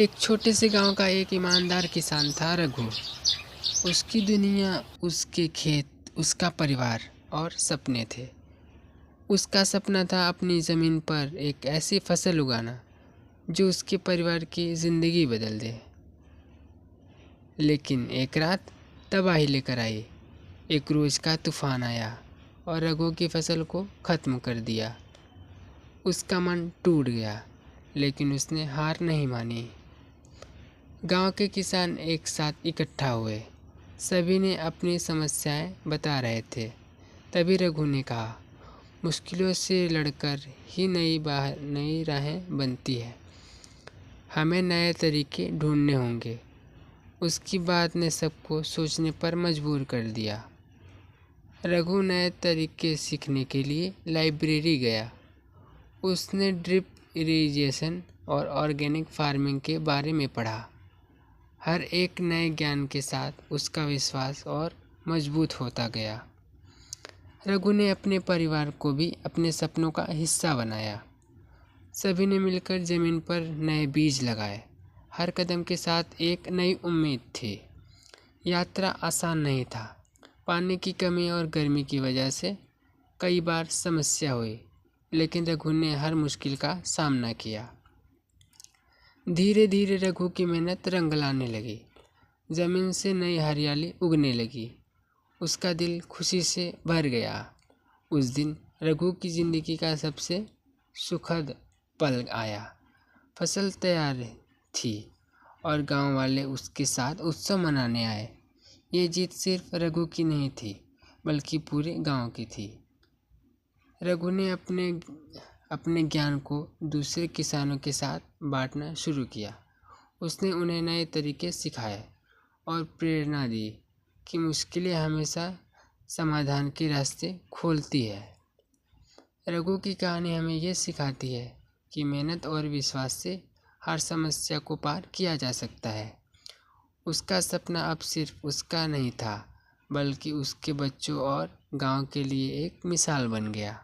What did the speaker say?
एक छोटे से गांव का एक ईमानदार किसान था, रघु। उसकी दुनिया, उसके खेत, उसका परिवार और सपने थे। उसका सपना था अपनी ज़मीन पर एक ऐसी फसल उगाना जो उसके परिवार की ज़िंदगी बदल दे। लेकिन एक रात तबाही लेकर आई। एक रोज़ का तूफान आया और रघु की फसल को ख़त्म कर दिया। उसका मन टूट गया, लेकिन उसने हार नहीं मानी। गांव के किसान एक साथ इकट्ठा हुए। सभी ने अपनी समस्याएं बता रहे थे। तभी रघु ने कहा, मुश्किलों से लड़कर ही नई राहें बनती है। हमें नए तरीके ढूंढने होंगे। उसकी बात ने सबको सोचने पर मजबूर कर दिया। रघु नए तरीके सीखने के लिए लाइब्रेरी गया। उसने ड्रिप इरिगेशन और ऑर्गेनिक फार्मिंग के बारे में पढ़ा। हर एक नए ज्ञान के साथ उसका विश्वास और मजबूत होता गया। रघु ने अपने परिवार को भी अपने सपनों का हिस्सा बनाया। सभी ने मिलकर जमीन पर नए बीज लगाए। हर कदम के साथ एक नई उम्मीद थी। यात्रा आसान नहीं था। पानी की कमी और गर्मी की वजह से कई बार समस्या हुई, लेकिन रघु ने हर मुश्किल का सामना किया। धीरे धीरे रघु की मेहनत रंग लाने लगी। जमीन से नई हरियाली उगने लगी। उसका दिल खुशी से भर गया। उस दिन रघु की जिंदगी का सबसे सुखद पल आया। फसल तैयार थी और गांव वाले उसके साथ उत्सव मनाने आए। ये जीत सिर्फ रघु की नहीं थी, बल्कि पूरे गांव की थी। रघु ने अपने ज्ञान को दूसरे किसानों के साथ बांटना शुरू किया। उसने उन्हें नए तरीके सिखाए और प्रेरणा दी कि मुश्किलें हमेशा समाधान के रास्ते खोलती है। रघु की कहानी हमें यह सिखाती है कि मेहनत और विश्वास से हर समस्या को पार किया जा सकता है। उसका सपना अब सिर्फ उसका नहीं था, बल्कि उसके बच्चों और गांव के लिए एक मिसाल बन गया।